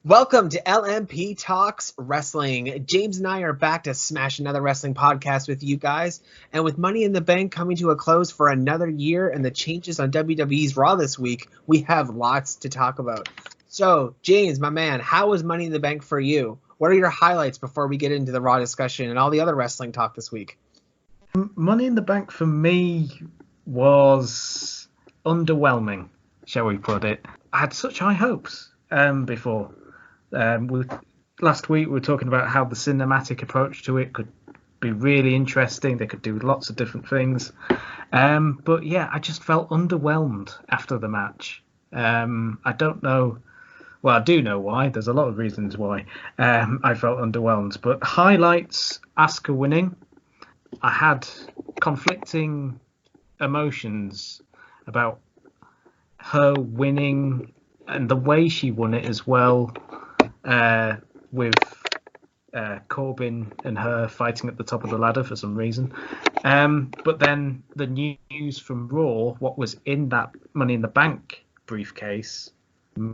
Welcome to LMP Talks Wrestling. James and I are back to smash another wrestling podcast with you guys. And with Money in the Bank coming to a close for another year and the changes on WWE's Raw this week, we have lots to talk about. So, James, my man, how was Money in the Bank for you? What are your highlights before we get into the Raw discussion and all the other wrestling talk this week? Money in the Bank for me was underwhelming, shall we put it. I had such high hopes before. Last week we were talking about how the cinematic approach to it could be really interesting. They could do lots of different things. But yeah, I just felt underwhelmed after the match. I don't know. Well, I do know why. There's a lot of reasons why I felt underwhelmed. But highlights, Asuka winning. I had conflicting emotions about her winning and the way she won it as well, with Corbin and her fighting at the top of the ladder for some reason. But then the news from Raw, what was in that Money in the Bank briefcase,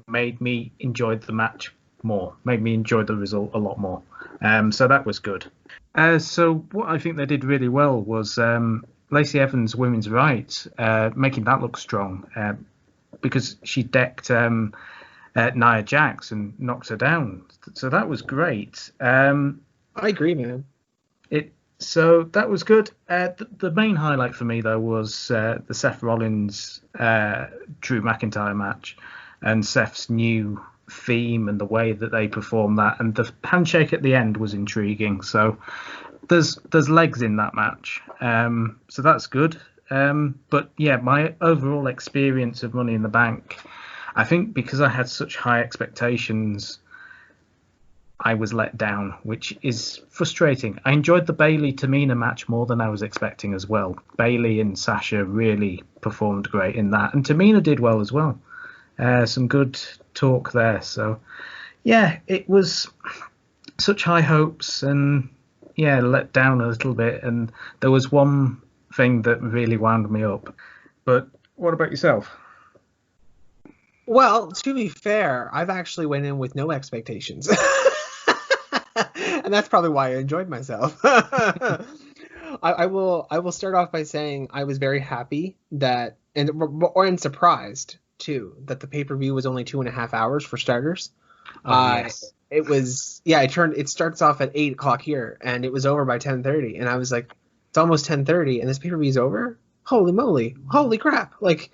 made me enjoy the match more, made me enjoy the result a lot more. So that was good. So what I think they did really well was Lacey Evans' women's rights, making that look strong, because she decked Nia Jax and knocked her down. So that was great. I agree, man. So that was good. The main highlight for me, though, was the Seth Rollins Drew McIntyre match and Seth's new theme and the way that they performed that, and the handshake at the end was intriguing. So there's legs in that match, so that's good. But yeah, my overall experience of Money in the Bank, I think because I had such high expectations, I was let down, which is frustrating. I enjoyed the Bayley Tamina match more than I was expecting as well. Bayley and Sasha really performed great in that, and Tamina did well as well. Some good talk there. So yeah, it was such high hopes and yeah, let down a little bit. And there was one thing that really wound me up. But what about yourself? Well, to be fair, I've actually went in with no expectations. And that's probably why I enjoyed myself. I will start off by saying I was very happy that and surprised too that the pay-per-view was only 2.5 hours for starters. Yes. It starts off at 8 o'clock here and it was over by 10:30, and I was like, it's almost 10:30 and this pay-per-view is over. Holy moly, holy crap, like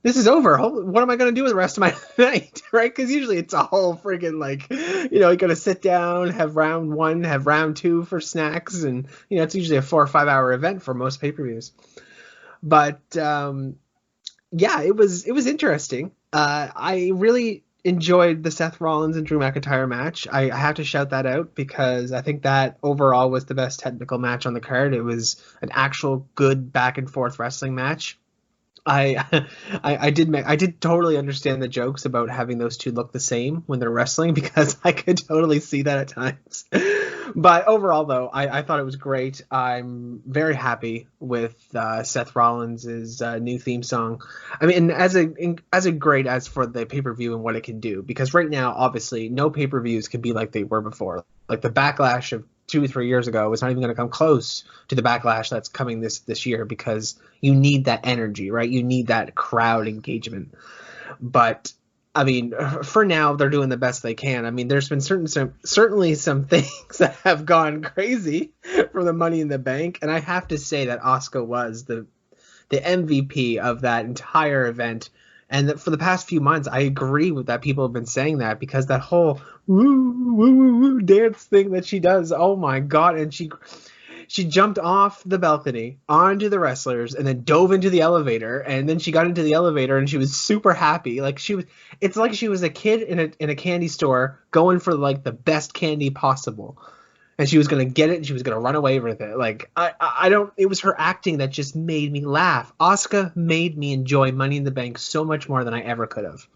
this is over. What am I going to do with the rest of my night, right? Because usually it's a whole friggin' you got to sit down, have round one, have round two for snacks, and it's usually a 4 or 5 hour event for most pay-per-views. But yeah, it was interesting. I really enjoyed the Seth Rollins and Drew McIntyre match. I have to shout that out because I think that overall was the best technical match on the card. It was an actual good back and forth wrestling match. I did totally understand the jokes about having those two look the same when they're wrestling, because I could totally see that at times. But overall, though, I thought it was great. I'm very happy with Seth Rollins' new theme song. I mean, as a great as for the pay-per-view and what it can do, because right now, obviously, no pay-per-views can be like they were before. Like the Backlash of 2 or 3 years ago was not even going to come close to the Backlash that's coming this year, because you need that energy, right? You need that crowd engagement. But I mean, for now, they're doing the best they can. I mean, there's been certainly some things that have gone crazy for the Money in the Bank, and I have to say that Asuka was the MVP of that entire event. And for the past few months, I agree with that. People have been saying that because that whole woo woo woo woo dance thing that she does, oh my god! And she jumped off the balcony onto the wrestlers and then dove into the elevator, and then she got into the elevator and she was super happy. It's like she was a kid in a candy store going for like the best candy possible, and she was gonna get it and she was gonna run away with it. Like I don't. It was her acting that just made me laugh. Asuka made me enjoy Money in the Bank so much more than I ever could have.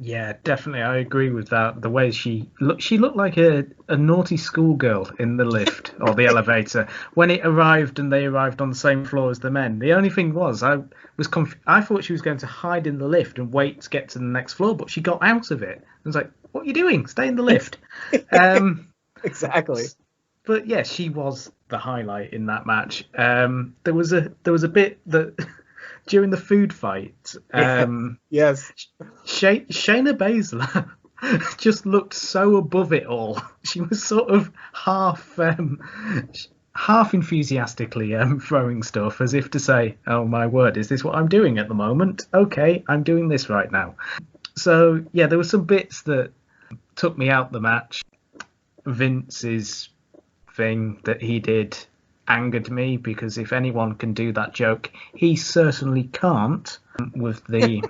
Yeah, definitely. I agree with that. The way she looked like a naughty schoolgirl in the lift or the elevator when it arrived and they arrived on the same floor as the men. The only thing was, I thought she was going to hide in the lift and wait to get to the next floor, but she got out of it. I was like, "What are you doing? Stay in the lift." Um, Exactly. but yeah, she was the highlight in that match. There was a bit that during the food fight. Yeah. Yes. Shayna Baszler just looked so above it all. She was sort of half enthusiastically throwing stuff as if to say, "Oh my word, is this what I'm doing at the moment? Okay, I'm doing this right now." So yeah, there were some bits that took me out the match. Vince's thing that he did angered me because if anyone can do that joke, he certainly can't with the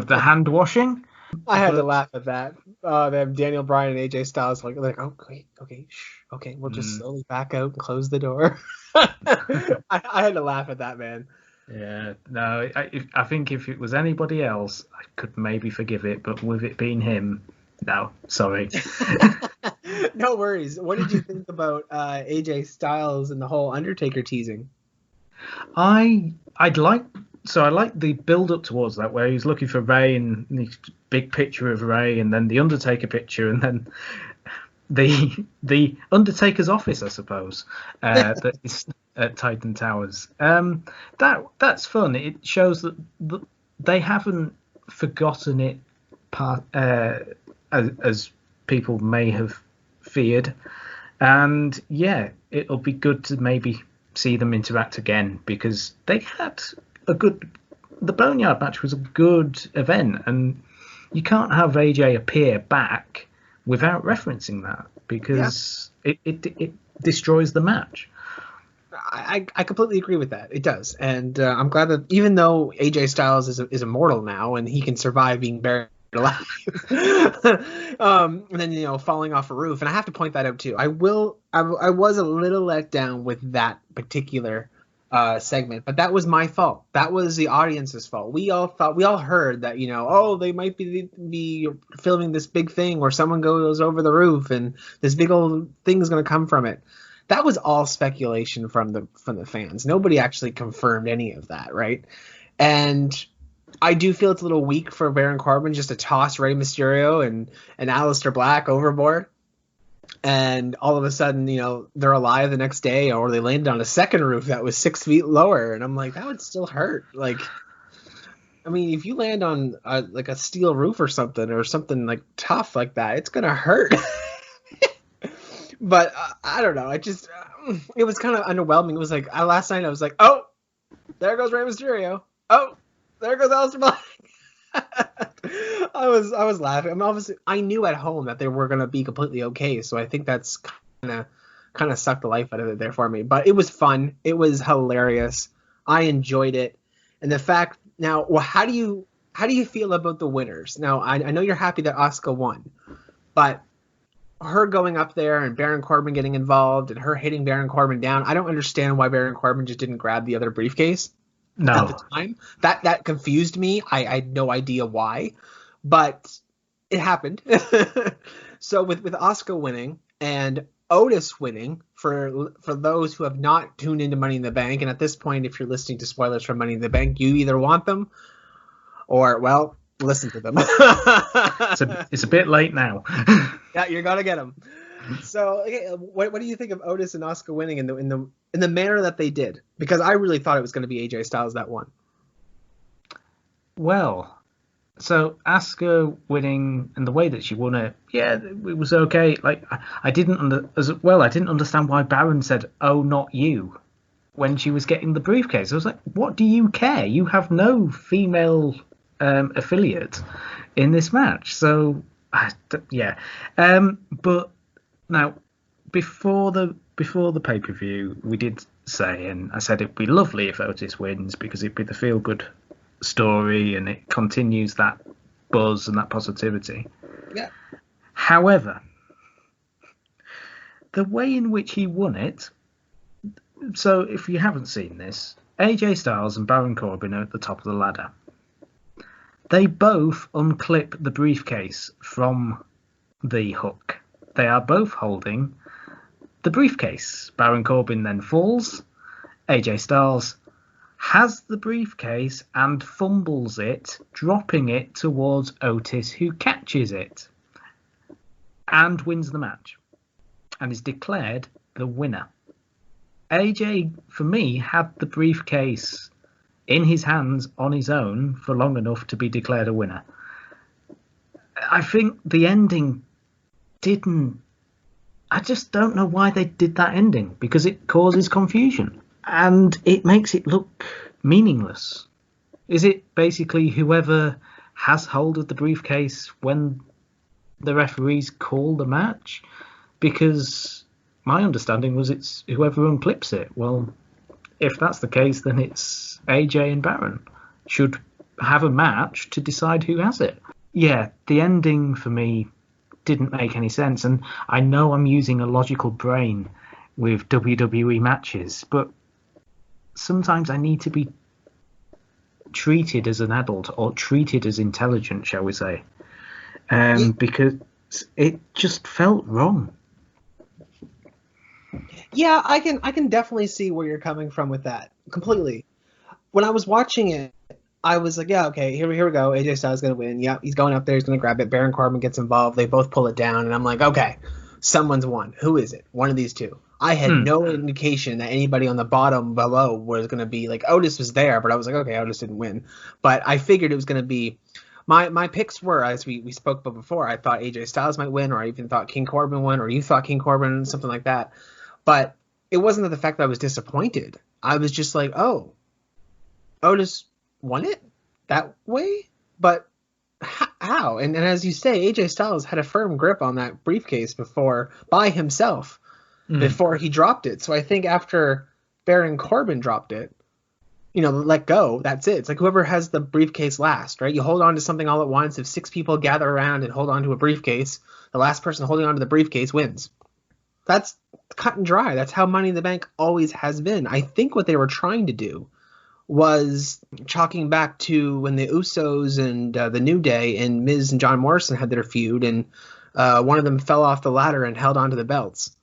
hand washing. I had to But laugh at that. Them Daniel Bryan and AJ Styles like, oh wait, okay, shh, okay, we'll just slowly back out and close the door. I had to laugh at that, man. yeah, no, I think if it was anybody else, I could maybe forgive it, but with it being him, no, sorry. No worries. What did you think about AJ Styles and the whole Undertaker teasing? I'd like so I like the build up towards that where he's looking for Ray and the big picture of Ray and then the Undertaker picture and then the Undertaker's office, I suppose, that is at Titan Towers. That's fun. It shows that they haven't forgotten it as people may have feared. And yeah, it'll be good to maybe see them interact again because they had a good. The Boneyard match was a good event, and you can't have AJ appear back without referencing that Yeah, because it destroys the match. I completely agree with that. It does, and I'm glad that even though AJ Styles is immortal now and he can survive being buried alive, and then falling off a roof, and I have to point that out too. I was a little let down with that particular segment, but that was my fault. That was the audience's fault. We all heard that oh, they might be filming this big thing where someone goes over the roof and this big old thing's gonna come from it. That was all speculation from the fans. Nobody actually confirmed any of that, right? And I do feel it's a little weak for Baron Corbin just to toss Rey Mysterio and Aleister Black overboard, and all of a sudden, they're alive the next day, or they landed on a second roof that was 6 feet lower, and I'm like, that would still hurt. Like, I mean, if you land on like a steel roof or something like tough like that, it's gonna hurt. But I don't know. It was kind of underwhelming. It was like last night I was like, oh, there goes Rey Mysterio. Oh, there goes Aleister Black. I was laughing. I mean, obviously, I knew at home that they were gonna be completely okay. So I think that's kind of sucked the life out of it there for me. But it was fun. It was hilarious. I enjoyed it. And the fact now, well, how do you feel about the winners? Now, I know you're happy that Asuka won, but her going up there and Baron Corbin getting involved and her hitting Baron Corbin down, I don't understand why Baron Corbin just didn't grab the other briefcase at the No, time. That confused me. I had no idea why, but it happened. So with Asuka winning and Otis winning, for those who have not tuned into Money in the Bank, and at this point, if you're listening to spoilers from Money in the Bank, you either want them or, well, listen to them. it's a bit late now. Yeah, you're gonna get them. So, okay, what do you think of Otis and Asuka winning in the manner that they did? Because I really thought it was going to be AJ Styles that won. Well, so Asuka winning and the way that she won it, yeah, it was okay. Like I didn't I didn't understand why Baron said, "Oh, not you," when she was getting the briefcase. I was like, "What do you care? You have no female affiliate in this match." So, yeah. But now before the pay-per-view, we did say, and I said it'd be lovely if Otis wins because it'd be the feel-good story and it continues that buzz and that positivity. Yeah. However, the way in which he won it, so if you haven't seen this, AJ Styles and Baron Corbin are at the top of the ladder. They both unclip the briefcase from the hook. They are both holding the briefcase. Baron Corbin then falls. AJ Styles has the briefcase and fumbles it, dropping it towards Otis, who catches it and wins the match and is declared the winner. AJ, for me, had the briefcase in his hands on his own for long enough to be declared a winner. I think the ending didn't... I just don't know why they did that ending, because it causes confusion and it makes it look meaningless. Is it basically whoever has hold of the briefcase when the referees call the match? Because my understanding was it's whoever unclips it. Well, if that's the case, then it's AJ and Baron should have a match to decide who has it. Yeah, the ending for me didn't make any sense, and I know I'm using a logical brain with WWE matches, but sometimes I need to be treated as an adult or treated as intelligent, shall we say, because it just felt wrong. Yeah, I can definitely see where you're coming from with that completely. When I was watching it, I was like, yeah, okay, here we go. AJ Styles is gonna win. Yeah, he's going up there, he's gonna grab it. Baron Corbin gets involved. They both pull it down, and I'm like, okay, someone's won. Who is it? One of these two. I had no indication that anybody on the bottom below was gonna be like Otis was there, but I was like, okay, Otis didn't win. But I figured it was gonna be my picks were, as we spoke about before, I thought AJ Styles might win, or I even thought King Corbin won, or you thought King Corbin, something like that. But it wasn't the fact that I was disappointed. I was just like, oh, Otis won it that way? But how? And as you say, AJ Styles had a firm grip on that briefcase before, by himself, before he dropped it. So I think after Baron Corbin dropped it, let go, that's it. It's like whoever has the briefcase last, right? You hold on to something all at once. If 6 people gather around and hold on to a briefcase, the last person holding on to the briefcase wins. That's cut and dry. That's how Money in the Bank always has been. I think what they were trying to do was chalking back to when the Usos and the New Day and Miz and John Morrison had their feud, and one of them fell off the ladder and held onto the belts.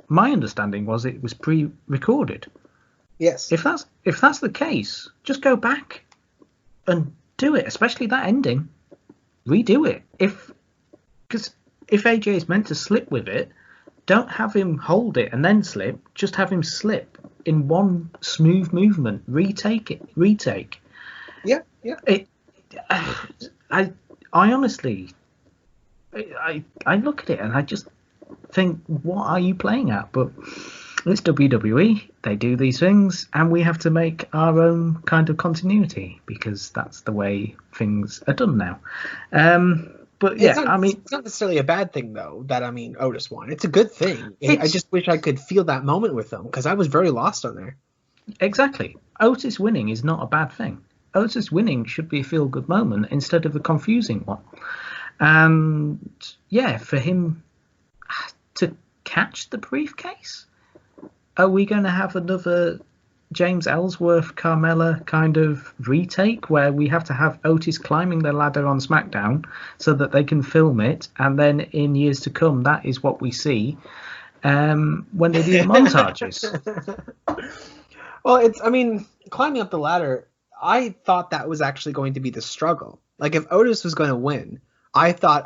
My understanding was it was pre-recorded. Yes. If that's the case, just go back and do it, especially that ending. Redo it. Because if AJ is meant to slip with it, don't have him hold it and then slip. Just have him slip in one smooth movement. Retake. Yeah. I honestly, I look at it and I just think, what are you playing at? But it's WWE. They do these things, and we have to make our own kind of continuity because that's the way things are done now. But yeah, it's not necessarily a bad thing though that Otis won. It's a good thing. I just wish I could feel that moment with them because I was very lost on there. Exactly. Otis winning is not a bad thing. Otis winning should be a feel-good moment instead of a confusing one. And yeah, for him to catch the briefcase, are we going to have another James Ellsworth, Carmella kind of retake where we have to have Otis climbing the ladder on SmackDown so that they can film it, and then in years to come that is what we see when they do the montages? Well, climbing up the ladder, I thought that was actually going to be the struggle. Like if Otis was going to win, I thought,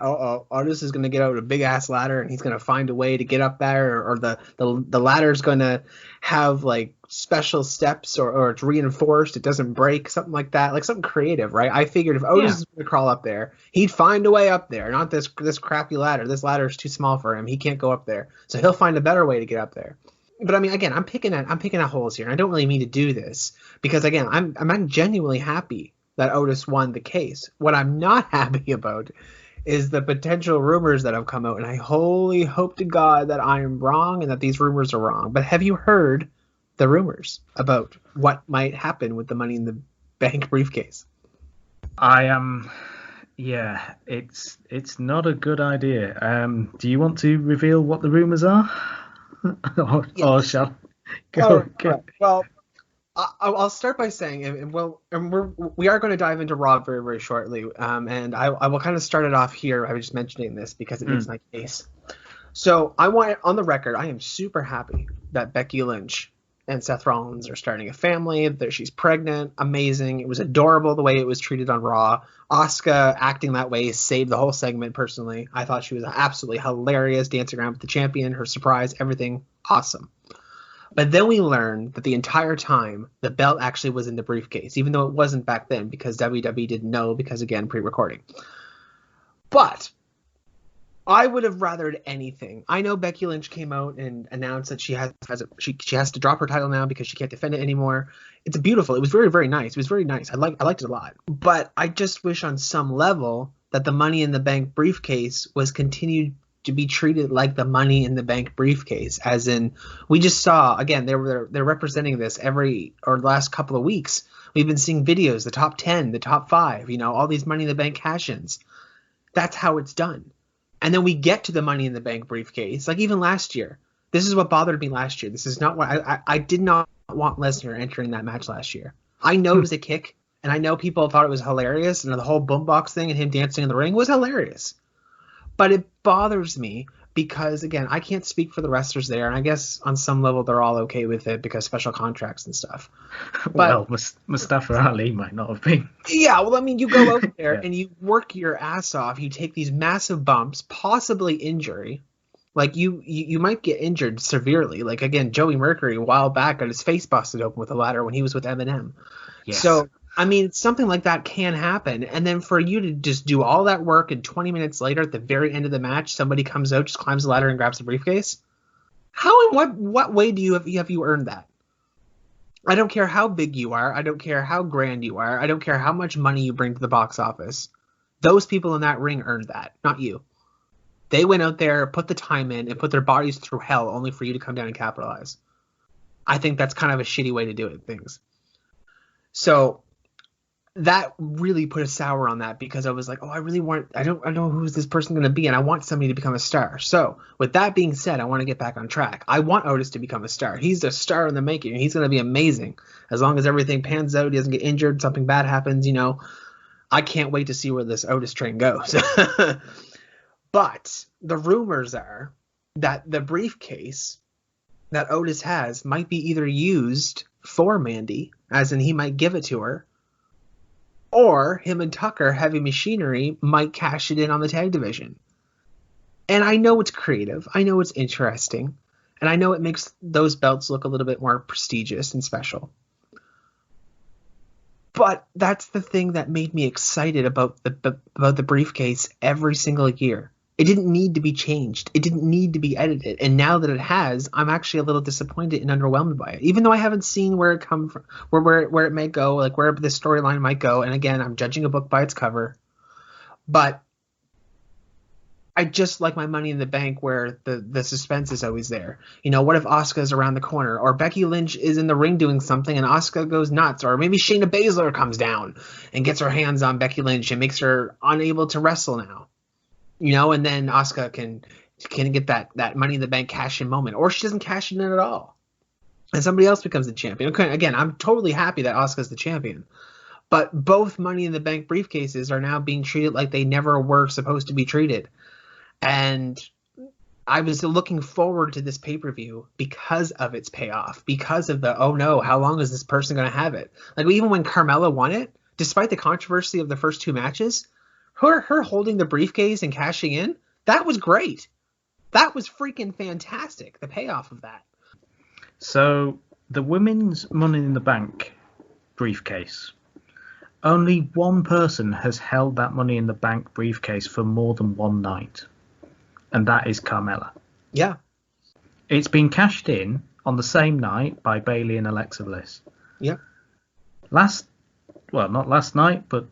Otis is going to get out a big ass ladder and he's going to find a way to get up there, or the ladder's going to have like special steps, or it's reinforced, it doesn't break, something like that, like something creative, right? I figured if Otis is going to crawl up there, he'd find a way up there, not this crappy ladder. This ladder is too small for him. He can't go up there, so he'll find a better way to get up there. But again, I'm picking at holes here, and I don't really mean to do this because again, I'm genuinely happy that Otis won the case. What I'm not happy about is the potential rumors that have come out, and I wholly hope to God that I am wrong and that these rumors are wrong. But have you heard the rumors about what might happen with the Money in the Bank briefcase? I am. Yeah, it's not a good idea. Do you want to reveal what the rumors are? or shall I go? Well, I'll start by saying, we are going to dive into Raw very, very shortly. And I will kind of start it off here. I was just mentioning this because it makes my case. So I want on the record, I am super happy that Becky Lynch and Seth Rollins are starting a family. That she's pregnant, amazing. It was adorable the way it was treated on Raw. Asuka acting that way saved the whole segment. Personally, I thought she was absolutely hilarious, dancing around with the champion, her surprise, everything awesome. But then we learned that the entire time the belt actually was in the briefcase, even though it wasn't back then because WWE didn't know because, again, pre-recording. But I would have rathered anything. I know Becky Lynch came out and announced that she has to drop her title now because she can't defend it anymore. It's beautiful. It was very, very nice. It was very nice. I liked it a lot. But I just wish on some level that the Money in the Bank briefcase was continued to be treated like the Money in the Bank briefcase, as in we just saw again they're representing this the last couple of weeks. We've been seeing videos, the top 10, the top 5, all these Money in the Bank cash-ins. That's how it's done. And then we get to the Money in the Bank briefcase, like even last year. This is what bothered me last year. This is not what I did not want Lesnar entering that match last year. I know it was a kick, and I know people thought it was hilarious, and the whole boombox thing and him dancing in the ring was hilarious. But it bothers me because, again, I can't speak for the wrestlers there, and I guess on some level they're all okay with it because special contracts and stuff. But, well, Mustafa Ali might not have been. Yeah, well, I mean, you go out there and you work your ass off. You take these massive bumps, possibly injury. Like, you might get injured severely. Like, again, Joey Mercury a while back got his face busted open with a ladder when he was with Eminem. Yes. So, I mean, something like that can happen. And then for you to just do all that work and 20 minutes later at the very end of the match, somebody comes out, just climbs the ladder and grabs the briefcase? How and what way do have you earned that? I don't care how big you are. I don't care how grand you are. I don't care how much money you bring to the box office. Those people in that ring earned that, not you. They went out there, put the time in, and put their bodies through hell only for you to come down and capitalize. I think that's kind of a shitty way to do it, things. So that really put a sour on that because I was like, I don't know who's this person going to be, and I want somebody to become a star. So with that being said, I want to get back on track. I want Otis to become a star. He's a star in the making. He's going to be amazing as long as everything pans out. He doesn't get injured. Something bad happens. I can't wait to see where this Otis train goes. But the rumors are that the briefcase that Otis has might be either used for Mandy, as in he might give it to her, or him and Tucker, Heavy Machinery, might cash it in on the tag division. And I know it's creative. I know it's interesting. And I know it makes those belts look a little bit more prestigious and special. But that's the thing that made me excited about the briefcase every single year. It didn't need to be changed. It didn't need to be edited. And now that it has, I'm actually a little disappointed and underwhelmed by it. Even though I haven't seen where it come from, where it may go, like where the storyline might go. And again, I'm judging a book by its cover. But I just like my Money in the Bank where the suspense is always there. What if Asuka's around the corner? Or Becky Lynch is in the ring doing something and Asuka goes nuts. Or maybe Shayna Baszler comes down and gets her hands on Becky Lynch and makes her unable to wrestle now. And then Asuka can get that Money in the Bank cash in moment, or she doesn't cash in it at all, and somebody else becomes the champion. Okay, again, I'm totally happy that Asuka's the champion, but both Money in the Bank briefcases are now being treated like they never were supposed to be treated, and I was looking forward to this pay-per-view because of its payoff, because of the oh no, how long is this person going to have it? Like even when Carmella won it, despite the controversy of the first 2 matches. Her holding the briefcase and cashing in, that was great. That was freaking fantastic, the payoff of that. So, the women's Money in the Bank briefcase. Only one person has held that Money in the Bank briefcase for more than one night. And that is Carmella. Yeah. It's been cashed in on the same night by Bayley and Alexa Bliss. Yeah. Not last night, but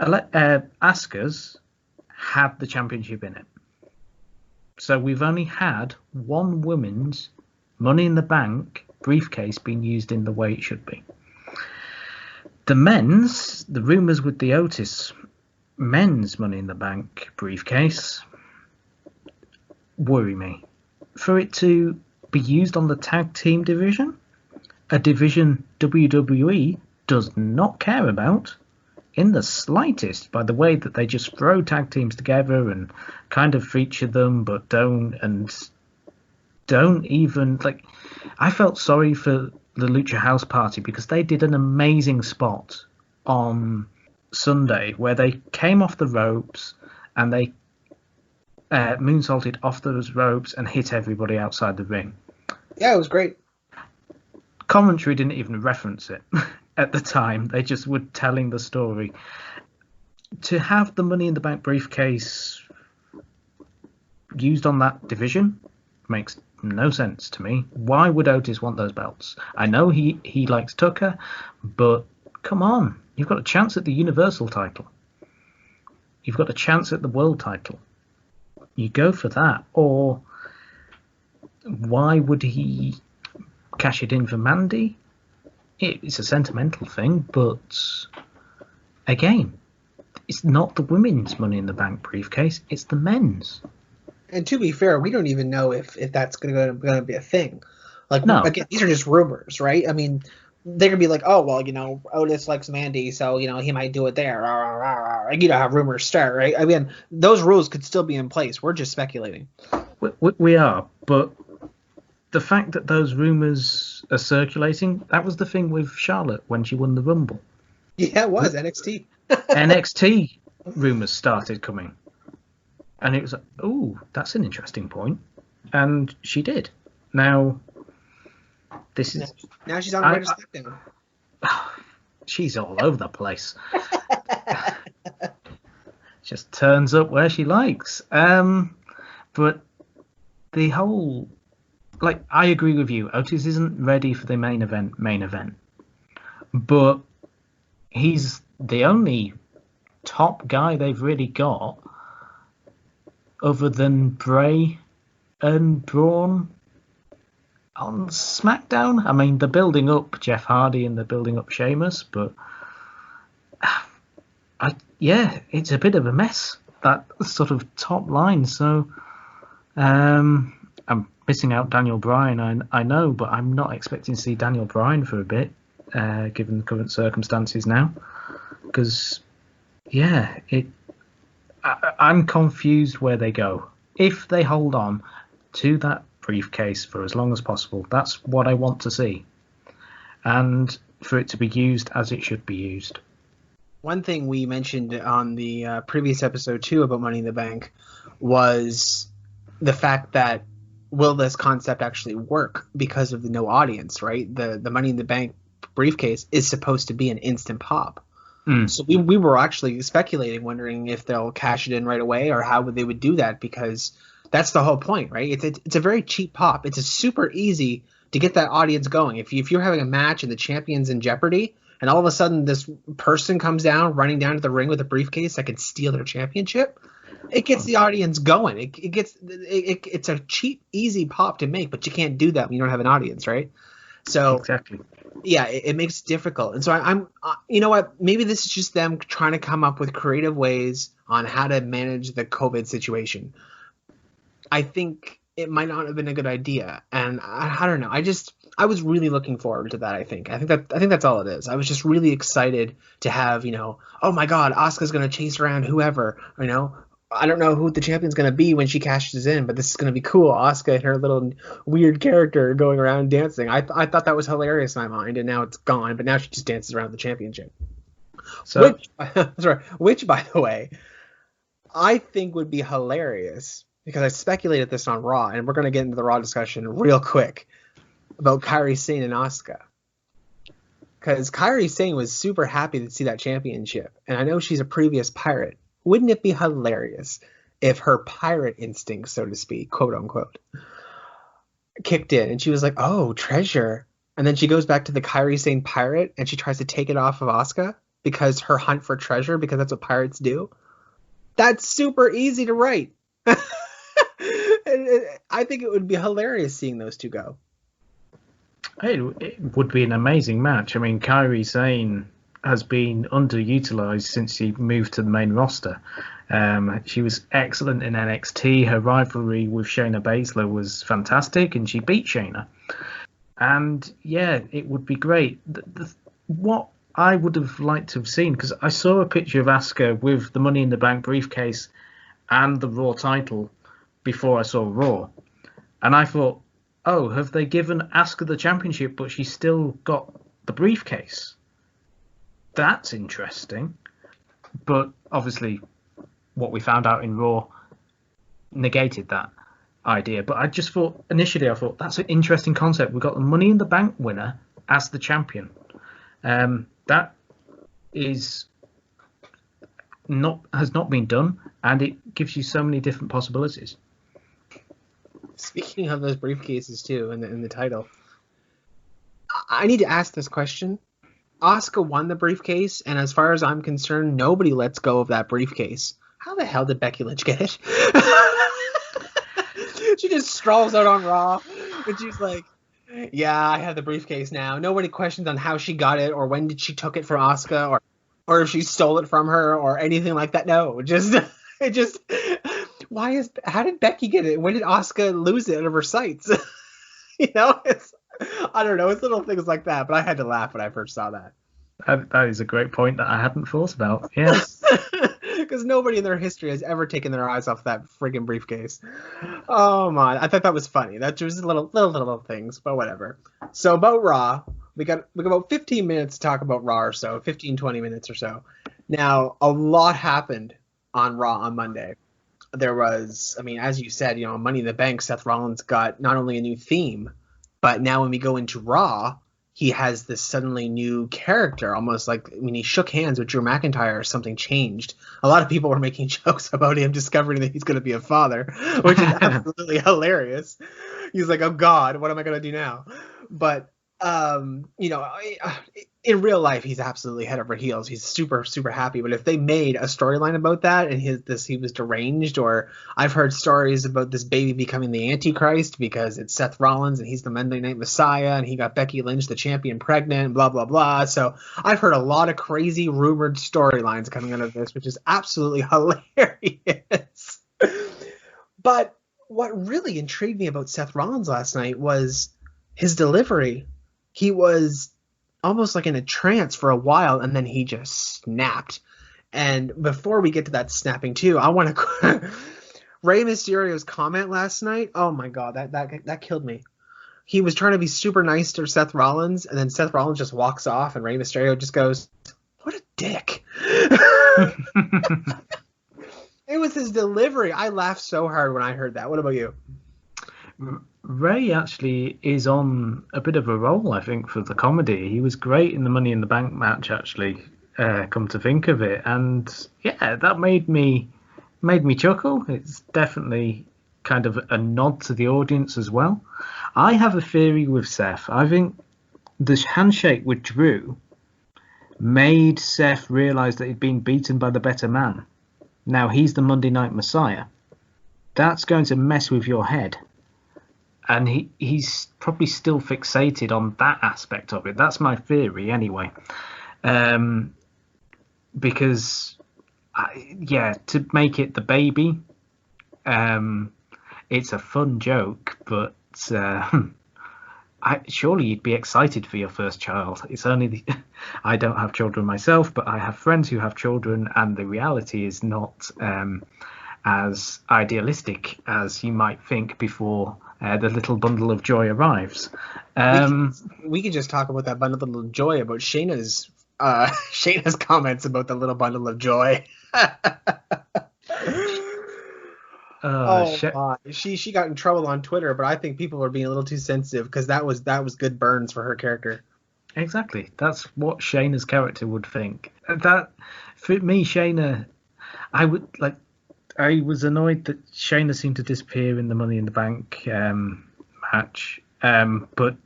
Asuka's had the championship in it. So we've only had one women's Money in the Bank briefcase being used in the way it should be. The rumours with the Otis men's Money in the Bank briefcase worry me. For it to be used on the tag team division, a division WWE does not care about in the slightest, by the way that they just throw tag teams together and kind of feature them, but don't even like. I felt sorry for the Lucha House Party because they did an amazing spot on Sunday where they came off the ropes and they moonsaulted off those ropes and hit everybody outside the ring. Yeah, it was great. Commentary didn't even reference it at the time. They just were telling the story. To have the Money in the Bank briefcase used on that division makes no sense to me. Why would Otis want those belts? I know he likes Tucker, but come on. You've got a chance at the Universal title. You've got a chance at the World title. You go for that. Or why would he cash it in for Mandy? It's a sentimental thing, but again, it's not the women's Money in the Bank briefcase, it's the men's. And to be fair, we don't even know if that's going to be a thing. Like, no. Again, these are just rumors, right? I mean, they're going to be like, oh, well, Otis likes Mandy, so, he might do it there. You know how rumors start, right? I mean, those rules could still be in place. We're just speculating. We are, but the fact that those rumors are circulating, that was the thing with Charlotte when she won the Rumble. Yeah, it was NXT. NXT rumors started coming. And it was like, ooh, that's an interesting point. And she did. Now, this is... Now she's on her way to SmackDown. She's all over the place. Just turns up where she likes. But the whole... Like, I agree with you. Otis isn't ready for the main event. But he's the only top guy they've really got other than Bray and Braun on SmackDown. I mean, they're building up Jeff Hardy and they're building up Sheamus, but it's a bit of a mess, that sort of top line. So I'm missing out Daniel Bryan, I know, but I'm not expecting to see Daniel Bryan for a bit, given the current circumstances now. Because, I'm confused where they go. If they hold on to that briefcase for as long as possible, that's what I want to see. And for it to be used as it should be used. One thing we mentioned on the previous episode, too, about Money in the Bank was the fact that will this concept actually work because of the no audience, right? The Money in the Bank briefcase is supposed to be an instant pop. So we were actually speculating, wondering if they'll cash it in right away or how they would do that, because that's the whole point, right? It's a very cheap pop. It's a super easy to get that audience going. If you're having a match and the champion's in jeopardy, and all of a sudden this person comes down, running down to the ring with a briefcase that could steal their championship, it gets the audience going. It's a cheap, easy pop to make, but you can't do that when you don't have an audience, right? So exactly. Yeah, it makes it difficult. And so I'm you know what? Maybe this is just them trying to come up with creative ways on how to manage the COVID situation. I think it might not have been a good idea, and I don't know. I was really looking forward to that. I think that's all it is. I was just really excited to have, oh my God, Asuka's gonna chase around whoever, I don't know who the champion's going to be when she cashes in, but this is going to be cool. Asuka and her little weird character going around dancing. I thought that was hilarious in my mind, and now it's gone, but now she just dances around the championship. So, which, by the way, I think would be hilarious, because I speculated this on Raw, and we're going to get into the Raw discussion real quick about Kairi Sane and Asuka. Because Kairi Sane was super happy to see that championship, and I know she's a previous pirate. Wouldn't it be hilarious if her pirate instinct, so to speak, quote unquote, kicked in and she was like, oh, treasure. And then she goes back to the Kairi Sane pirate and she tries to take it off of Asuka because her hunt for treasure, because that's what pirates do. That's super easy to write. I think it would be hilarious seeing those two go. It would be an amazing match. I mean, Kairi Sane has been underutilized since she moved to the main roster. She was excellent in NXT. Her rivalry with Shayna Baszler was fantastic, and she beat Shayna. And yeah, it would be great. What I would have liked to have seen, because I saw a picture of Asuka with the Money in the Bank briefcase and the Raw title before I saw Raw, and I thought, oh, have they given Asuka the championship, but she's still got the briefcase? That's interesting. But obviously, what we found out in Raw negated that idea. But I just thought initially, I thought that's an interesting concept. We've got the Money in the Bank winner as the champion. That is has not been done, and it gives you so many different possibilities. Speaking of those briefcases too, in the title, I need to ask this question. Asuka won the briefcase, and as far as I'm concerned, nobody lets go of that briefcase. How the hell did Becky Lynch get it? She just strolls out on Raw, and she's like, "Yeah, I have the briefcase now." Nobody questions on how she got it, or when did she took it from Asuka, or if she stole it from her, or anything like that. No, just it just. How did Becky get it? When did Asuka lose it out of her sights? I don't know. It's little things like that, but I had to laugh when I first saw that. That is a great point that I hadn't thought about. Yes. Because nobody in their history has ever taken their eyes off that friggin' briefcase. Oh my! I thought that was funny. That just little things, but whatever. So about Raw, we got about 15 minutes to talk about Raw or so, 15, 20 minutes or so. Now, a lot happened on Raw on Monday. There was, I mean, as you said, Money in the Bank, Seth Rollins got not only a new theme, but now when we go into Raw, he has this suddenly new character, almost like when he shook hands with Drew McIntyre, something changed. A lot of people were making jokes about him discovering that he's going to be a father, which is absolutely hilarious. He's like, oh God, what am I going to do now? But, in real life, he's absolutely head over heels. He's super, super happy. But if they made a storyline about that and he was deranged, or I've heard stories about this baby becoming the Antichrist because it's Seth Rollins and he's the Monday Night Messiah and he got Becky Lynch, the champion, pregnant, blah, blah, blah. So I've heard a lot of crazy rumored storylines coming out of this, which is absolutely hilarious. But what really intrigued me about Seth Rollins last night was his delivery. He was almost like in a trance for a while, and then he just snapped. And before we get to that snapping too, I want to Rey Mysterio's comment last night. Oh my God, that killed me. He was trying to be super nice to Seth Rollins, and then Seth Rollins just walks off, and Rey Mysterio just goes, "What a dick." It was his delivery. I laughed so hard when I heard that. What about you? Ray actually is on a bit of a roll, I think, for the comedy. He was great in the Money in the Bank match, actually, come to think of it. And yeah, that made me chuckle. It's definitely kind of a nod to the audience as well. I have a theory with Seth. I think the handshake with Drew made Seth realise that he'd been beaten by the better man. Now he's the Monday Night Messiah. That's going to mess with your head. And he's probably still fixated on that aspect of it. That's my theory, anyway. Because, to make it the baby, it's a fun joke, but surely you'd be excited for your first child. It's only I don't have children myself, but I have friends who have children, and the reality is not as idealistic as you might think before the little bundle of joy arrives. We could just talk about that bundle of joy, about Shayna's comments about the little bundle of joy. She got in trouble on Twitter, but I think people were being a little too sensitive because that was good burns for her character. Exactly, that's what Shayna's character would think. That for me, Shayna, I was annoyed that Shayna seemed to disappear in the Money in the Bank match, but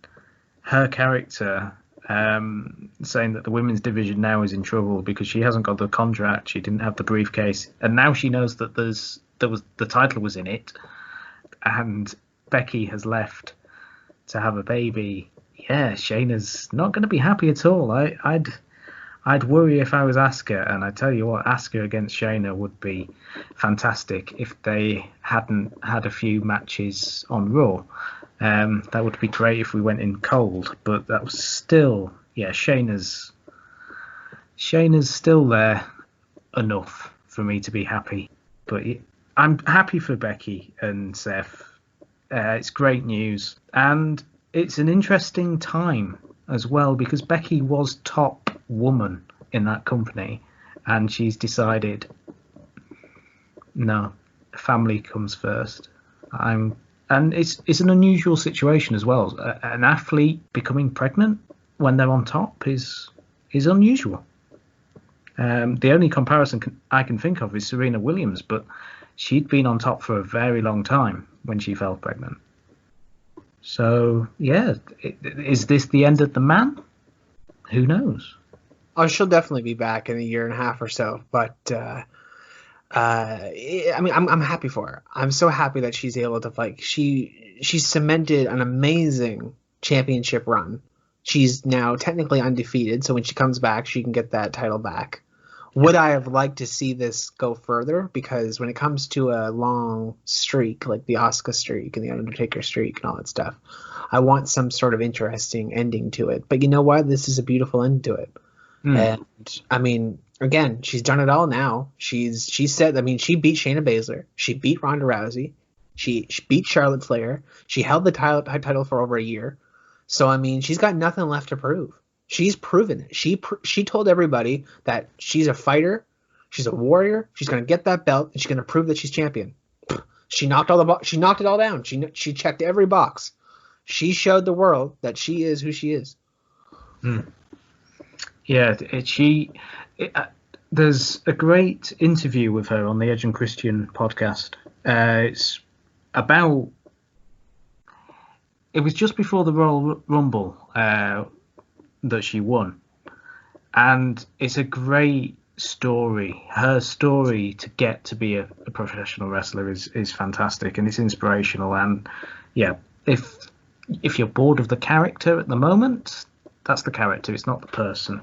her character saying that the women's division now is in trouble because she hasn't got the contract, she didn't have the briefcase, and now she knows that the title was in it, and Becky has left to have a baby. Yeah, Shayna's not going to be happy at all. I'd worry if I was Asuka, and I tell you what, Asuka against Shayna would be fantastic if they hadn't had a few matches on Raw. That would be great if we went in cold, but that was still, Shayna's still there enough for me to be happy. But I'm happy for Becky and Seth. It's great news, and it's an interesting time as well because Becky was top woman in that company, and she's decided, no, family comes first. And it's an unusual situation as well. An athlete becoming pregnant when they're on top is unusual. The only comparison I can think of is Serena Williams, but she'd been on top for a very long time when she fell pregnant. So, is this the end of the man? Who knows? Oh, she'll definitely be back in a year and a half or so. But, I mean, I'm happy for her. I'm so happy that she's able to, she's cemented an amazing championship run. She's now technically undefeated, so when she comes back, she can get that title back. Would I have liked to see this go further? Because when it comes to a long streak, like the Asuka streak and the Undertaker streak and all that stuff, I want some sort of interesting ending to it. But you know what? This is a beautiful end to it. And, I mean, again, she's done it all now. She said, I mean, she beat Shayna Baszler. She beat Ronda Rousey. She beat Charlotte Flair. She held the title for over a year. So, I mean, she's got nothing left to prove. She's proven it. She told everybody that she's a fighter, she's a warrior, she's going to get that belt, and she's going to prove that she's champion. She knocked it all down. She checked every box. She showed the world that she is who she is. Yeah, there's a great interview with her on the Edge and Christian podcast. It's about. It was just before the Royal Rumble that she won, and it's a great story. Her story to get to be a professional wrestler is fantastic, and it's inspirational. And if you're bored of the character at the moment, that's the character. It's not the person.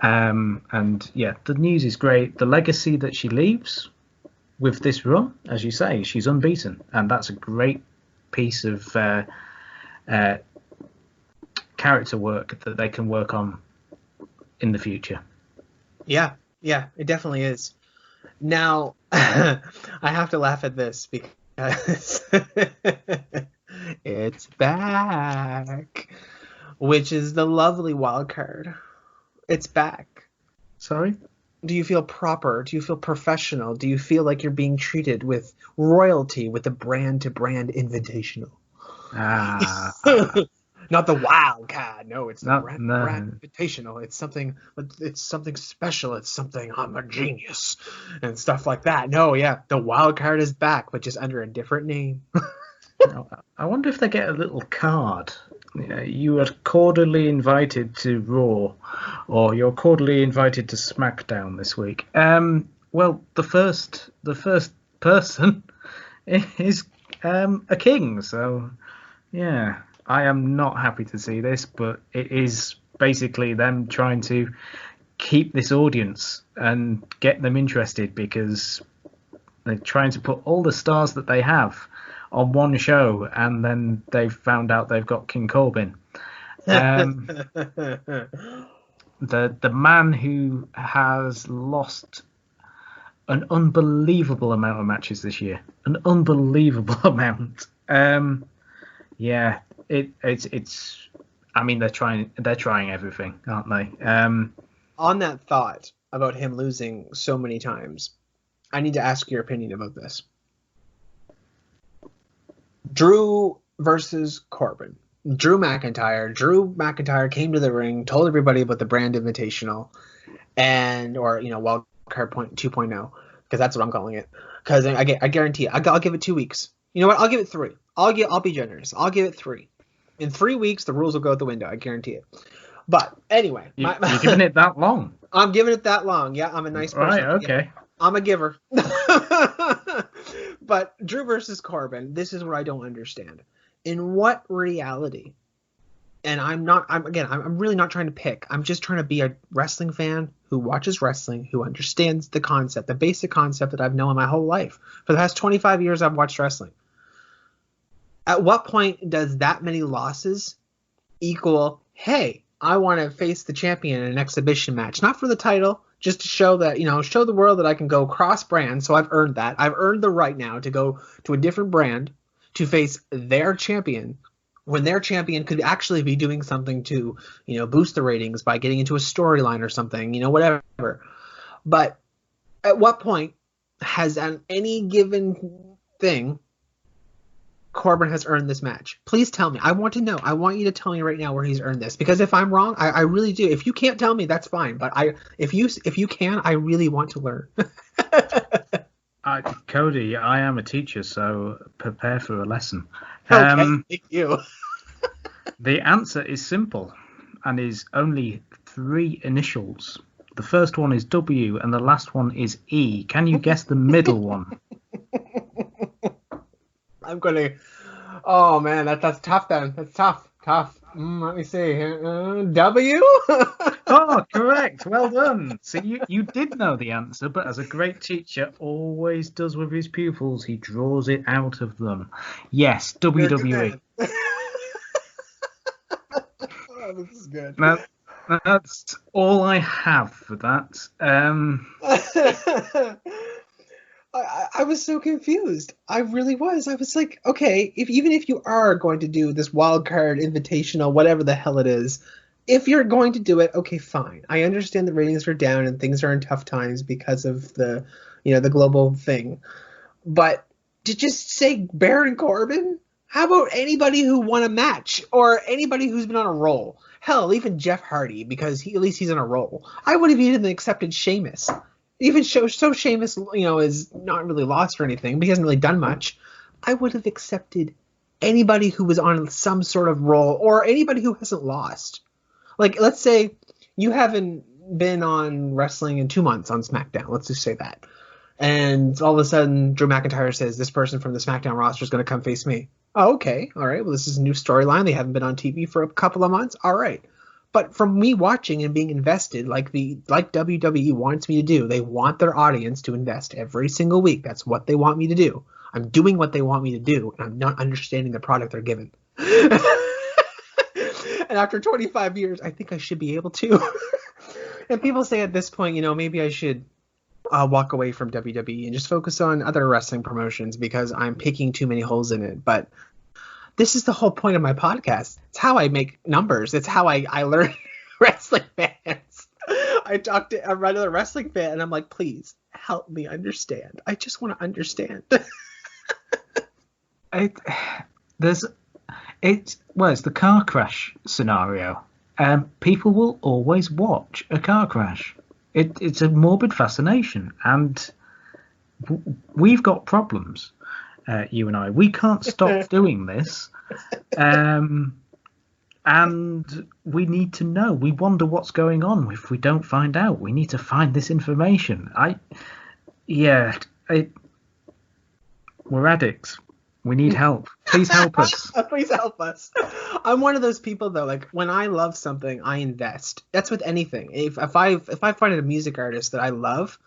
The news is great. The legacy that she leaves with this run, as you say, she's unbeaten, and that's a great piece of character work that they can work on in the future. Yeah, it definitely is. Now, I have to laugh at this because it's back, which is the lovely wild card. It's back. Sorry? Do you feel proper? Do you feel professional? Do you feel like you're being treated with royalty with the brand-to-brand invitational? Not the wild card. No, it's the brand invitational. It's something special. It's something, I'm a genius and stuff like that. No, the wild card is back, but just under a different name. I wonder if they get a little card. You are cordially invited to Raw, or you're cordially invited to SmackDown this week. Well, the first person is a king, so I am not happy to see this, but it is basically them trying to keep this audience and get them interested because they're trying to put all the stars that they have on one show, and then they've found out they've got King Corbin. The man who has lost an unbelievable amount of matches this year. An unbelievable amount. It's I mean, they're trying everything, aren't they? On that thought about him losing so many times, I need to ask your opinion about this. Drew versus Corbin. Drew McIntyre came to the ring, told everybody about the brand invitational, Wild Card 2.0, because that's what I'm calling it. Because I guarantee it. I'll give it 2 weeks. You know what? I'll give it 3. I'll be generous. I'll give it 3. In 3 weeks, the rules will go out the window. I guarantee it. But anyway, you're giving it that long. I'm giving it that long. Yeah, I'm a nice person. Right. Okay. Yeah, I'm a giver. But Drew versus Corbin, this is what I don't understand. In what reality? And I'm really not trying to pick. I'm just trying to be a wrestling fan who watches wrestling, who understands the concept, the basic concept that I've known my whole life. For the past 25 years, I've watched wrestling. At what point does that many losses equal, hey, I want to face the champion in an exhibition match, not for the title, just to show that, show the world that I can go cross brand. So I've earned that. I've earned the right now to go to a different brand to face their champion when their champion could actually be doing something to, boost the ratings by getting into a storyline or something, whatever. But at what point has on any given thing Corbin has earned this match? Please tell me. I want to know. I want you to tell me right now where he's earned this. Because if I'm wrong, I really do. If you can't tell me, that's fine. But if you can, I really want to learn. Cody, I am a teacher, so prepare for a lesson. Okay, thank you. The answer is simple and is only 3 initials. The first one is W and the last one is E. Can you guess the middle one? I'm gonna. Oh man, that's tough. Then that's tough. Let me see. W. Oh, correct. Well done. See, you did know the answer, but as a great teacher always does with his pupils, he draws it out of them. Yes, WWE. Oh, this is good. Now, that's all I have for that. I was so confused. I really was. I was like, okay, even if you are going to do this wild card invitational, whatever the hell it is, if you're going to do it, okay, fine. I understand the ratings are down and things are in tough times because of the global thing. But to just say Baron Corbin, how about anybody who won a match or anybody who's been on a roll? Hell, even Jeff Hardy, because at least he's on a roll. I would have even accepted Sheamus. Even so Sheamus, is not really lost or anything, but he hasn't really done much. I would have accepted anybody who was on some sort of roll or anybody who hasn't lost. Like, let's say you haven't been on wrestling in 2 months on SmackDown. Let's just say that. And all of a sudden, Drew McIntyre says, this person from the SmackDown roster is going to come face me. Oh, okay. All right. Well, this is a new storyline. They haven't been on TV for a couple of months. All right. But from me watching and being invested, like WWE wants me to do, they want their audience to invest every single week. That's what they want me to do. I'm doing what they want me to do, and I'm not understanding the product they're given. And after 25 years, I think I should be able to. And people say at this point, maybe I should walk away from WWE and just focus on other wrestling promotions because I'm picking too many holes in it. But this is the whole point of my podcast. It's how I make numbers. It's how I learn wrestling fans. I run a wrestling fan, and I'm like, please help me understand. I just want to understand. It's the car crash scenario. People will always watch a car crash. It's a morbid fascination, and we've got problems. You and I, we can't stop doing this, and we need to know. We wonder what's going on. If we don't find out, we need to find this information. We're addicts. We need help. Please help us. Please help us. I'm one of those people though. Like when I love something, I invest. That's with anything. If I find a music artist that I love,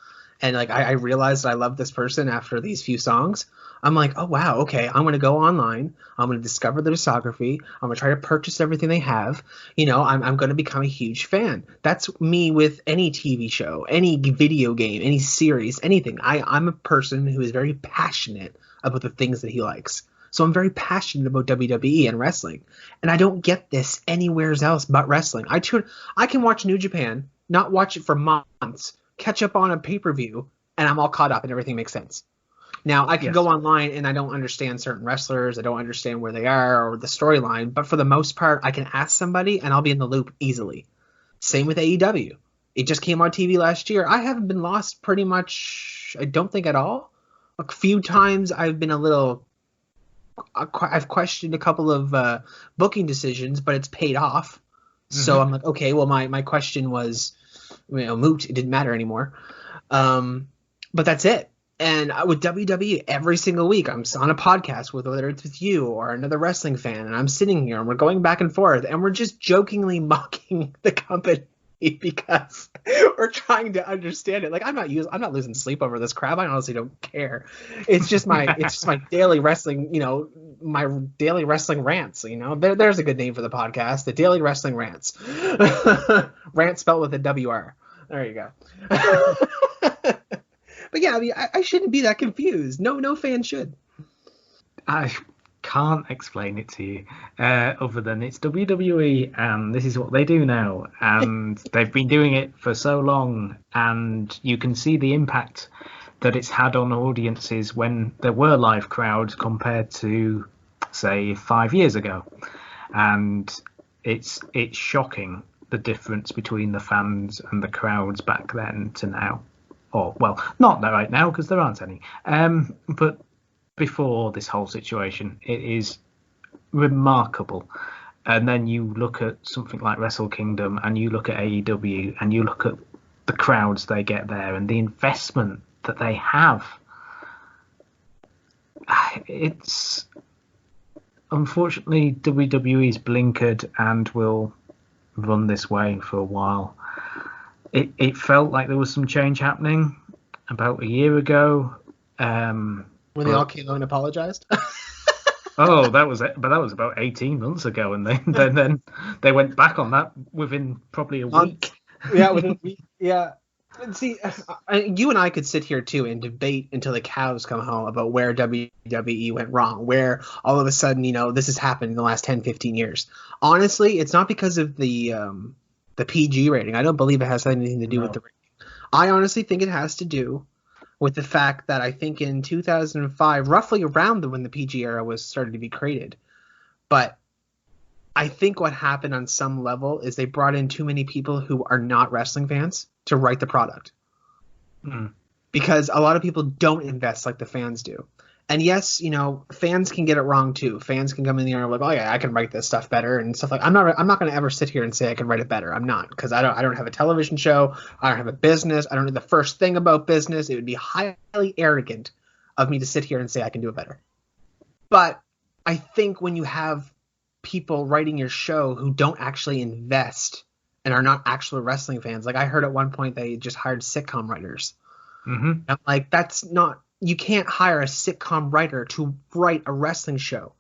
and like I realize that I love this person after these few songs, I'm like, oh wow, okay, I'm gonna go online, I'm gonna discover the discography, I'm gonna try to purchase everything they have, I'm gonna become a huge fan. That's me with any TV show, any video game, any series, anything. I'm a person who is very passionate about the things that he likes. So I'm very passionate about WWE and wrestling, and I don't get this anywhere else but wrestling. I can watch New Japan, not watch it for months, catch up on a pay-per-view, and I'm all caught up and everything makes sense. Now, I can go online and I don't understand certain wrestlers. I don't understand where they are or the storyline. But for the most part, I can ask somebody and I'll be in the loop easily. Same with AEW. It just came on TV last year. I haven't been lost pretty much, I don't think at all. A few times I've been I've questioned a couple of booking decisions, but it's paid off. Mm-hmm. So I'm like, okay, well, my question was moot. It didn't matter anymore. But that's it. And with WWE, every single week, I'm on a podcast whether it's with you or another wrestling fan, and I'm sitting here and we're going back and forth, and we're just jokingly mocking the company because we're trying to understand it. Like I'm not losing sleep over this crap. I honestly don't care. It's just my daily wrestling, my daily wrestling rants. There's a good name for the podcast, the Daily Wrestling Rants. Rant spelled with a WR. There you go. But yeah, I mean, I shouldn't be that confused. No fan should. I can't explain it to you other than it's WWE and this is what they do now, and they've been doing it for so long, and you can see the impact that it's had on audiences when there were live crowds compared to, say, 5 years ago, and it's shocking the difference between the fans and the crowds back then to now. Or, well, not right now because there aren't any, but before this whole situation, it is remarkable. And then you look at something like Wrestle Kingdom and you look at AEW and you look at the crowds they get there and the investment that they have. It's unfortunately WWE's blinkered and will run this way for a while. It felt like there was some change happening about a year ago. When they all came out and apologized. Oh, that was it. But that was about 18 months ago, and then they went back on that within probably a week. Yeah, within a week. Yeah. And see, you and I could sit here too and debate until the cows come home about where WWE went wrong, where all of a sudden, this has happened in the last 10, 15 years. Honestly, it's not because of the PG rating. I don't believe it has anything to do with the rating. I honestly think it has to do with the fact that I think in 2005, roughly around when the PG era was started to be created, but I think what happened on some level is they brought in too many people who are not wrestling fans to write the product. Because a lot of people don't invest like the fans do. And yes, fans can get it wrong too. Fans can come in the air like, oh yeah, I can write this stuff better and stuff like. I'm not going to ever sit here and say I can write it better. I'm not, because I don't have a television show. I don't have a business. I don't know the first thing about business. It would be highly arrogant of me to sit here and say I can do it better. But I think when you have people writing your show who don't actually invest and are not actual wrestling fans, like I heard at one point they just hired sitcom writers. I'm like, that's not. You can't hire a sitcom writer to write a wrestling show.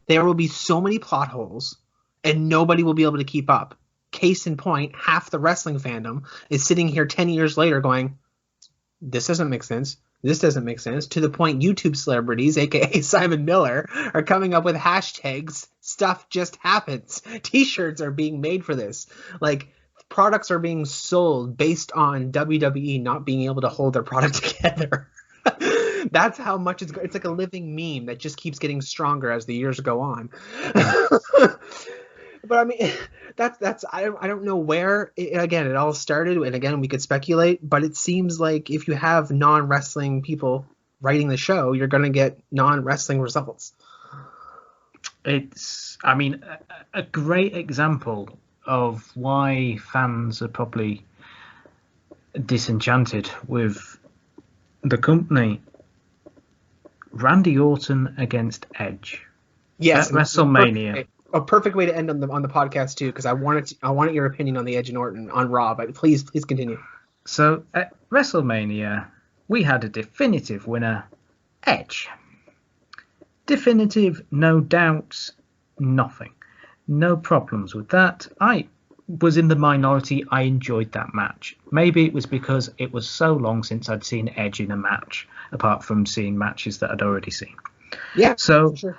There will be so many plot holes and nobody will be able to keep up. Case in point, half the wrestling fandom is sitting here 10 years later going, this doesn't make sense. This doesn't make sense. To the point YouTube celebrities, aka Simon Miller, are coming up with hashtags, stuff just happens. T-shirts are being made for this. Like, products are being sold based on WWE not being able to hold their product together. That's how much it's like a living meme that just keeps getting stronger as the years go on. But I mean, that's I don't know where it all started, and again we could speculate, but it seems like if you have non-wrestling people writing the show, you're going to get non-wrestling results. It's, I mean, a great example of why fans are probably disenchanted with the company. Randy Orton against Edge. Yes, at WrestleMania. A perfect way to end on the podcast too, because I wanted your opinion on the Edge and Orton on Raw, but please continue. So at WrestleMania, we had a definitive winner, Edge. Definitive, no doubts, nothing. No problems with that. I was in the minority. I enjoyed that match. Maybe it was because it was so long since I'd seen Edge in a match, apart from seeing matches that I'd already seen. Yeah. So sure.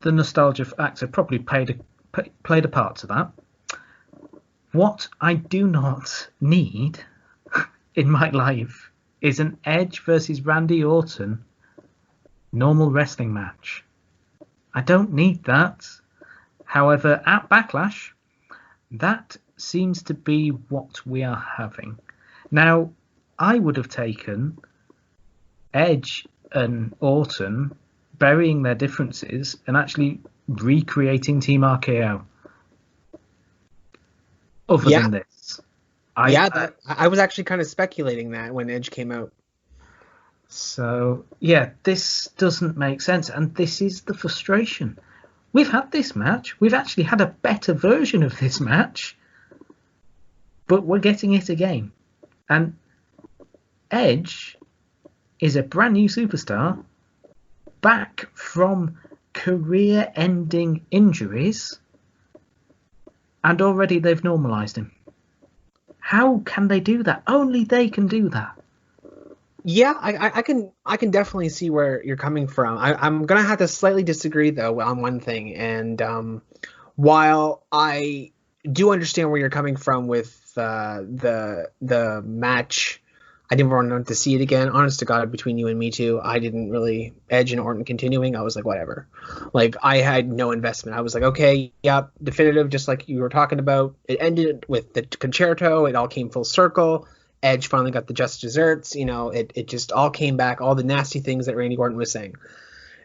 The nostalgia factor probably played a part to that. What I do not need in my life is an Edge versus Randy Orton normal wrestling match. I don't need that. However, at Backlash, that seems to be what we are having. Now, I would have taken Edge and Orton burying their differences and actually recreating Team RKO. Other than this. I was actually kind of speculating that when Edge came out. So, yeah, this doesn't make sense. And this is the frustration. We've had this match. We've actually had a better version of this match. But we're getting it again. And Edge is a brand new superstar back from career-ending injuries, and already they've normalized him. How can they do that? Only they can do that. Yeah, I can definitely see where you're coming from. I'm gonna have to slightly disagree though on one thing, and while I do understand where you're coming from with the match, I didn't want to see it again. Honest to God, between you and me too, I didn't really Edge and Orton continuing. I was like, whatever. Like I had no investment. I was like, okay, yep, definitive. Just like you were talking about, it ended with the concerto. It all came full circle. Edge finally got the just desserts. It just all came back. All the nasty things that Randy Orton was saying.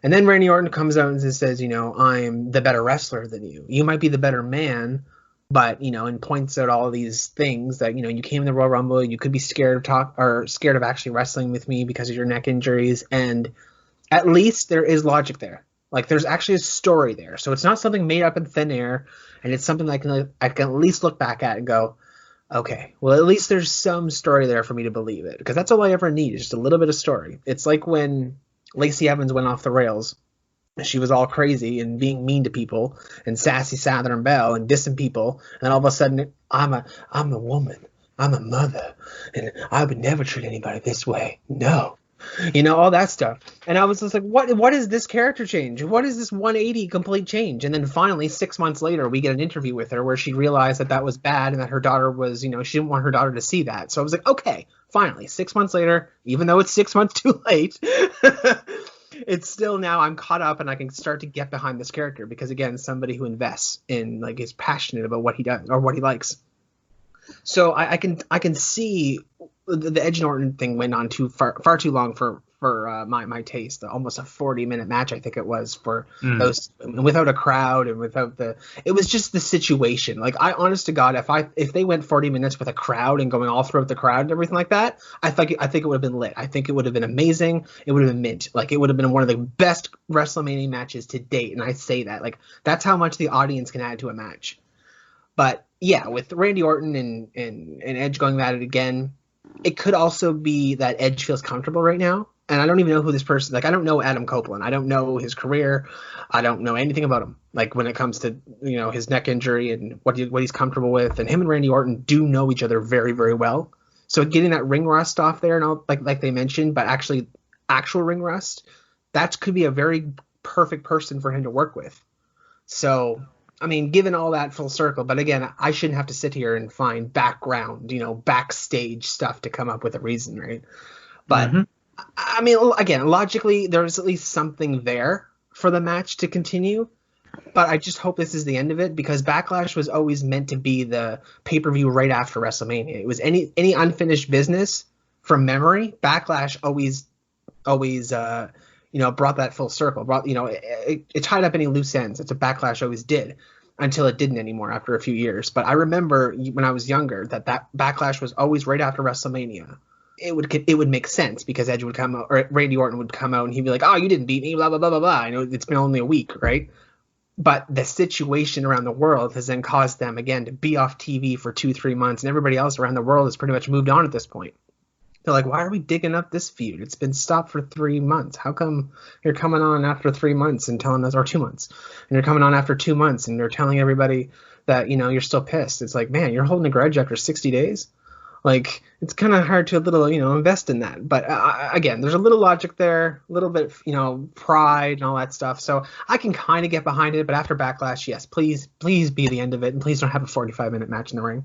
And then Randy Orton comes out and says, I'm the better wrestler than you. You might be the better man, but, and points out all these things that, you came in the Royal Rumble, you could be scared of actually wrestling with me because of your neck injuries. And at least there is logic there. Like there's actually a story there. So it's not something made up in thin air, and it's something I can at least look back at and go, okay, well, at least there's some story there for me to believe it, because that's all I ever need is just a little bit of story. It's like when Lacey Evans went off the rails. She was all crazy and being mean to people and sassy Southern Belle and dissing people, and all of a sudden, I'm a woman, I'm a mother, and I would never treat anybody this way. No. All that stuff. And I was just like, what is this character change? What is this 180 complete change? And then finally, 6 months later, we get an interview with her where she realized that was bad and that her daughter was, she didn't want her daughter to see that. So I was like, okay, finally, 6 months later, even though it's 6 months too late, it's still now I'm caught up and I can start to get behind this character because, again, somebody who invests in, like, is passionate about what he does or what he likes. So I can see the Edge and Orton thing went on far too long for my taste. Almost a 40-minute match, I think it was, for those, without a crowd and without it was just the situation. Like, I, honest to God, if they went 40 minutes with a crowd and going all throughout the crowd and everything like that, I think it would have been lit. I think it would have been amazing. It would have been mint. Like, it would have been one of the best WrestleMania matches to date. And I say that, like, that's how much the audience can add to a match. But yeah, with Randy Orton and Edge going at it again, it could also be that Edge feels comfortable right now. And I don't even know who this person, like, I don't know Adam Copeland. I don't know his career. I don't know anything about him. Like, when it comes to, his neck injury and what he's comfortable with. And him and Randy Orton do know each other very, very well. So getting that ring rust off there and all, like they mentioned, but actual ring rust, that could be a very perfect person for him to work with. So, I mean, given all that full circle, but again, I shouldn't have to sit here and find background, backstage stuff to come up with a reason, right? But, I mean, again, logically, there's at least something there for the match to continue. But I just hope this is the end of it, because Backlash was always meant to be the pay-per-view right after WrestleMania. It was any unfinished business from memory. Backlash always brought that full circle. It tied up any loose ends. It's what Backlash always did, until it didn't anymore after a few years. But I remember when I was younger that Backlash was always right after WrestleMania. It would make sense, because Edge would come out, or Randy Orton would come out, and he'd be like, "Oh, you didn't beat me, blah blah blah blah blah." I know it's been only a week, right? But the situation around the world has then caused them again to be off TV for 2-3 months, and everybody else around the world has pretty much moved on at this point. They're like, why are we digging up this feud? It's been stopped for 3 months. How come you're coming on after 3 months and telling us, or 2 months, and you're coming on after 2 months and you're telling everybody that, you're still pissed? It's like, man, you're holding a grudge after 60 days? Like, it's kind of hard to invest in that. But again, there's a little logic there, a little bit, pride and all that stuff. So I can kind of get behind it. But after Backlash, yes, please be the end of it. And please don't have a 45-minute match in the ring.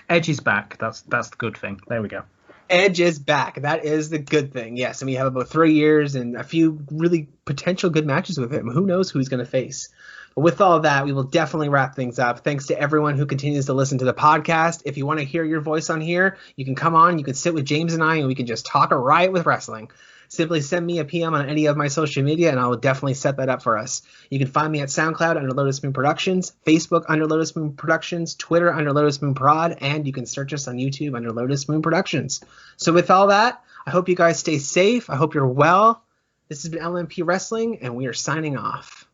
Edge is back. That's the good thing. There we go. Edge is back. That is the good thing. Yes, and we have about 3 years and a few really potential good matches with him. Who knows who he's going to face? But with all that, we will definitely wrap things up. Thanks to everyone who continues to listen to the podcast. If you want to hear your voice on here, you can come on. You can sit with James and I, and we can just talk a riot with wrestling. Simply send me a PM on any of my social media, and I will definitely set that up for us. You can find me at SoundCloud under Lotus Moon Productions, Facebook under Lotus Moon Productions, Twitter under Lotus Moon Prod, and you can search us on YouTube under Lotus Moon Productions. So with all that, I hope you guys stay safe. I hope you're well. This has been LMP Wrestling, and we are signing off.